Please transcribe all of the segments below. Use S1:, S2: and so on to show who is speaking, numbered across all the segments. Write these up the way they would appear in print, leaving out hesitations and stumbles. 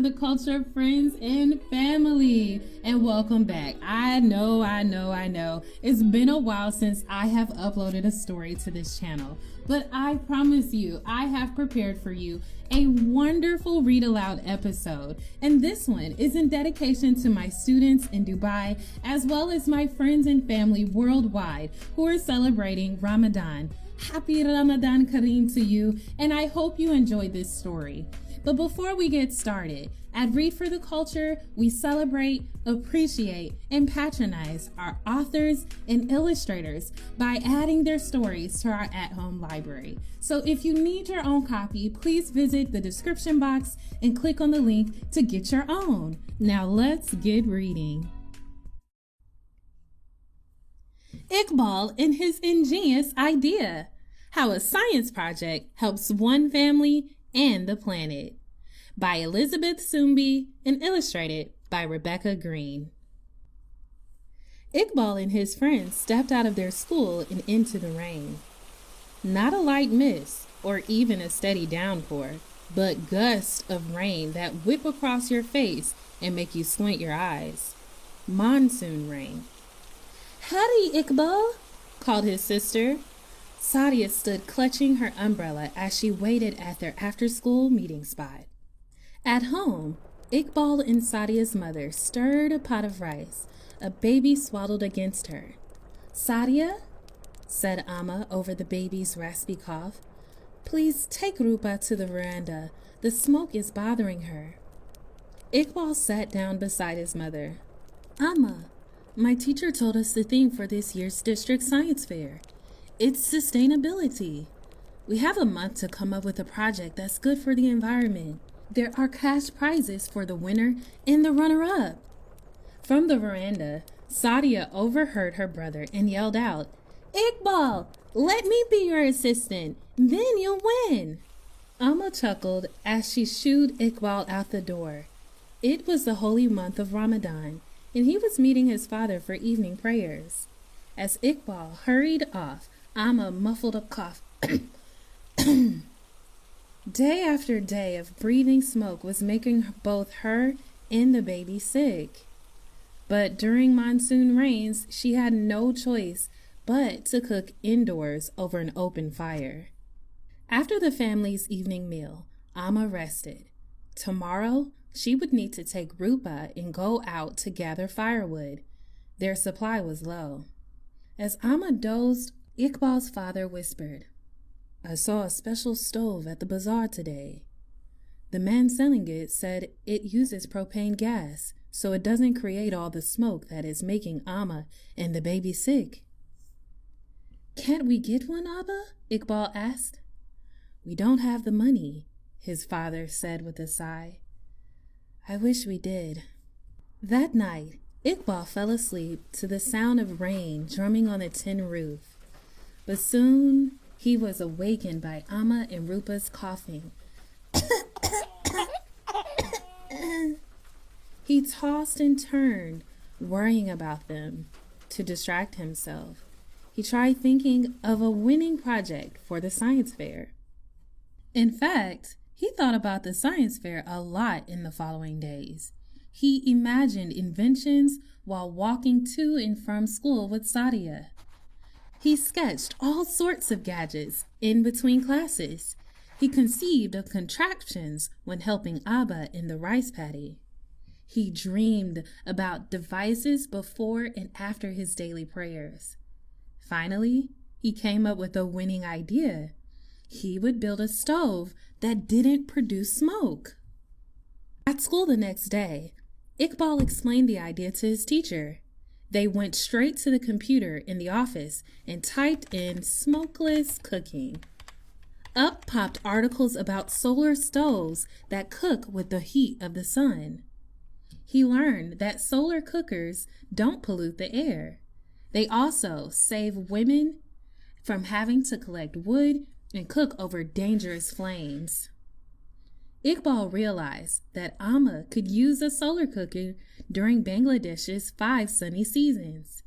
S1: the culture, friends and family, and welcome back. I know. It's been a while since I have uploaded a story to this channel, but I promise you, I have prepared for you a wonderful read aloud episode. And this one is in dedication to my students in Dubai, as well as my friends and family worldwide who are celebrating Ramadan. Happy Ramadan Kareem to you, and I hope you enjoyed this story. But before we get started, at Read for the Culture, we celebrate, appreciate, and patronize our authors and illustrators by adding their stories to our at-home library. So if you need your own copy, please visit the description box and click on the link to get your own. Now let's get reading. Iqbal and his ingenious idea: how a science project helps one family and the planet, by Elizabeth Sumbi and illustrated by Rebecca Green. Iqbal and his friends stepped out of their school and into the rain. Not a light mist or even a steady downpour, but gusts of rain that whip across your face and make you squint your eyes. Monsoon rain. "Hurry, Iqbal," called his sister. Sadia stood clutching her umbrella as she waited at their after-school meeting spot. At home, Iqbal and Sadia's mother stirred a pot of rice, a baby swaddled against her. "Sadia," said Amma over the baby's raspy cough, "please take Rupa to the veranda. The smoke is bothering her." Iqbal sat down beside his mother. "Amma, my teacher told us the theme for this year's district science fair. It's sustainability. We have a month to come up with a project that's good for the environment. There are cash prizes for the winner and the runner-up." From the veranda, Sadia overheard her brother and yelled out, "Iqbal, let me be your assistant, then you'll win." Amma chuckled as she shooed Iqbal out the door. It was the holy month of Ramadan, and he was meeting his father for evening prayers. As Iqbal hurried off, Amma muffled a cough. Day after day of breathing smoke was making both her and the baby sick. But during monsoon rains, she had no choice but to cook indoors over an open fire. After the family's evening meal, Amma rested. Tomorrow, she would need to take Rupa and go out to gather firewood. Their supply was low. As Amma dozed, Iqbal's father whispered, "I saw a special stove at the bazaar today. The man selling it said it uses propane gas, so it doesn't create all the smoke that is making Amma and the baby sick." "Can't we get one, Abba?" Iqbal asked. "We don't have the money," his father said with a sigh. "I wish we did." That night, Iqbal fell asleep to the sound of rain drumming on the tin roof. But soon he was awakened by Amma and Rupa's coughing. He tossed and turned, worrying about them. To distract himself, he tried thinking of a winning project for the science fair. In fact, he thought about the science fair a lot in the following days. He imagined inventions while walking to and from school with Sadia. He sketched all sorts of gadgets in between classes. He conceived of contraptions when helping Abba in the rice paddy. He dreamed about devices before and after his daily prayers. Finally, he came up with a winning idea. He would build a stove that didn't produce smoke. At school the next day, Iqbal explained the idea to his teacher. They went straight to the computer in the office and typed in "smokeless cooking." Up popped articles about solar stoves that cook with the heat of the sun. He learned that solar cookers don't pollute the air. They also save women from having to collect wood and cook over dangerous flames. Iqbal realized that Amma could use a solar cooker during Bangladesh's 5 sunny seasons.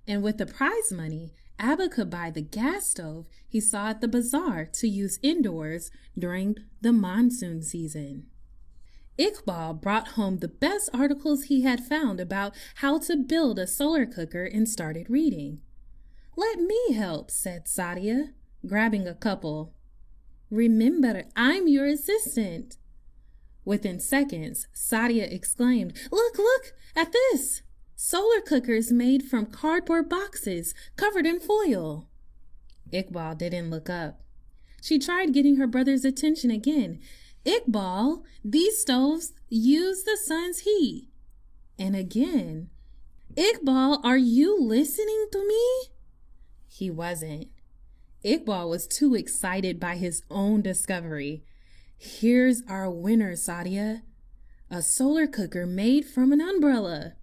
S1: And with the prize money, Abba could buy the gas stove he saw at the bazaar to use indoors during the monsoon season. Iqbal brought home the best articles he had found about how to build a solar cooker and started reading. "Let me help," said Sadia, grabbing a couple. "Remember, I'm your assistant." Within seconds, Sadia exclaimed, Look at this! Solar cookers made from cardboard boxes covered in foil." Iqbal didn't look up. She tried getting her brother's attention again. "Iqbal, these stoves use the sun's heat." And again, "Iqbal, are you listening to me?" He wasn't. Iqbal was too excited by his own discovery. "Here's our winner, Sadia. A solar cooker made from an umbrella."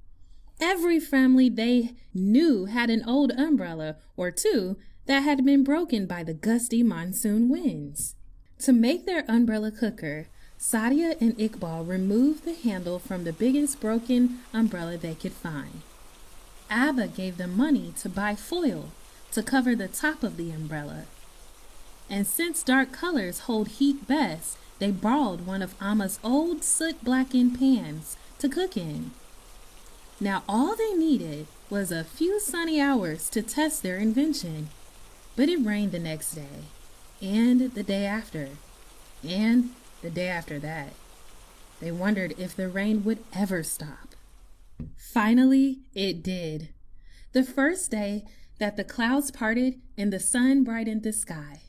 S1: Every family they knew had an old umbrella or two that had been broken by the gusty monsoon winds. To make their umbrella cooker, Sadia and Iqbal removed the handle from the biggest broken umbrella they could find. Abba gave them money to buy foil to cover the top of the umbrella. And since dark colors hold heat best, they borrowed one of Amma's old soot-blackened pans to cook in. Now all they needed was a few sunny hours to test their invention. But it rained the next day, and the day after, and the day after that. They wondered if the rain would ever stop. Finally, it did. The first day that the clouds parted and the sun brightened the sky.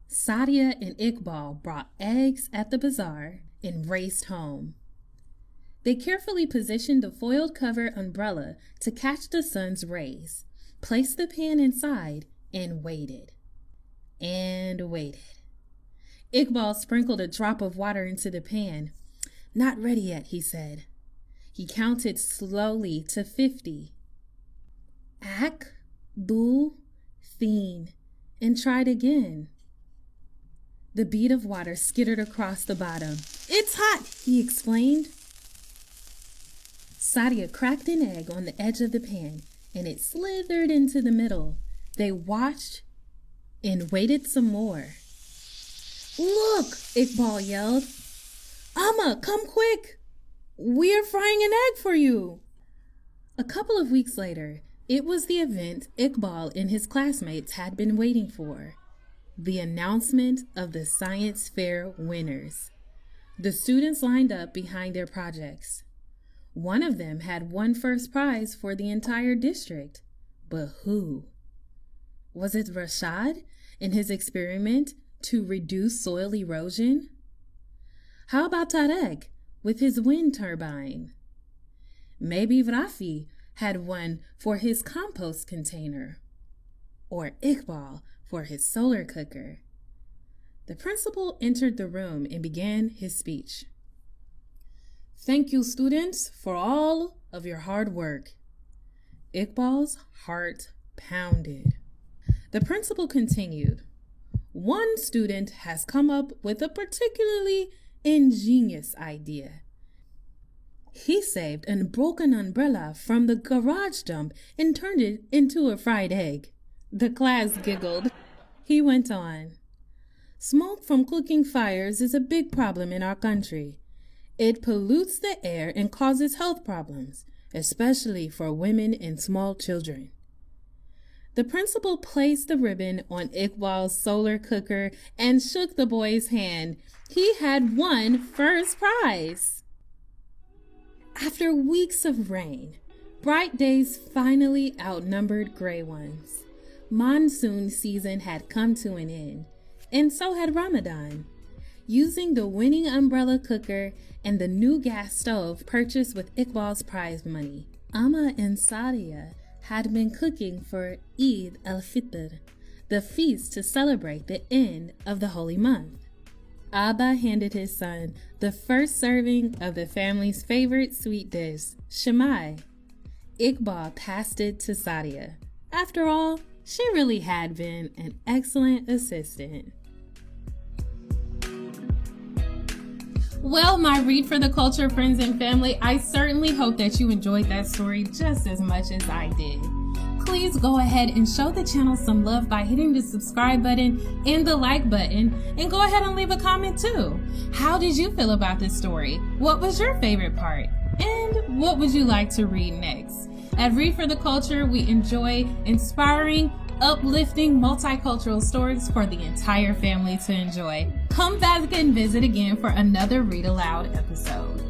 S1: Sadia and Iqbal brought eggs at the bazaar and raced home. They carefully positioned the foiled cover umbrella to catch the sun's rays, placed the pan inside, and waited. And waited. Iqbal sprinkled a drop of water into the pan. "Not ready yet," he said. He counted slowly to 50. Ak, du, thin, and tried again. The bead of water skittered across the bottom. "It's hot," he explained. Sadia cracked an egg on the edge of the pan, and it slithered into the middle. They watched and waited some more. "Look!" Iqbal yelled. "Amma, come quick! We're frying an egg for you!" A couple of weeks later, it was the event Iqbal and his classmates had been waiting for. The announcement of the science fair winners. The students lined up behind their projects. One of them had won first prize for the entire district. But who? Was it Rashad in his experiment to reduce soil erosion? How about Tarek with his wind turbine? Maybe Rafi had won for his compost container. Or Iqbal for his solar cooker. The principal entered the room and began his speech. "Thank you, students, for all of your hard work." Iqbal's heart pounded. The principal continued. "One student has come up with a particularly ingenious idea. He saved a broken umbrella from the garage dump and turned it into a fried egg." The class giggled. He went on. "Smoke from cooking fires is a big problem in our country. It pollutes the air and causes health problems, especially for women and small children." The principal placed the ribbon on Iqbal's solar cooker and shook the boy's hand. He had won first prize. After weeks of rain, bright days finally outnumbered gray ones. Monsoon season had come to an end, and so had Ramadan. Using the winning umbrella cooker and the new gas stove purchased with Iqbal's prize money, Amma and Sadia had been cooking for Eid al-Fitr, the feast to celebrate the end of the holy month. Abba handed his son the first serving of the family's favorite sweet dish, shemai. Iqbal passed it to Sadia. After all, she really had been an excellent assistant. Well, my Read for the Culture friends and family, I certainly hope that you enjoyed that story just as much as I did. please go ahead and show the channel some love by hitting the subscribe button and the like button, and go ahead and leave a comment too. How did you feel about this story? What was your favorite part? And what would you like to read next? At Read for the Culture, we enjoy inspiring, uplifting, multicultural stories for the entire family to enjoy. Come back and visit again for another Read Aloud episode.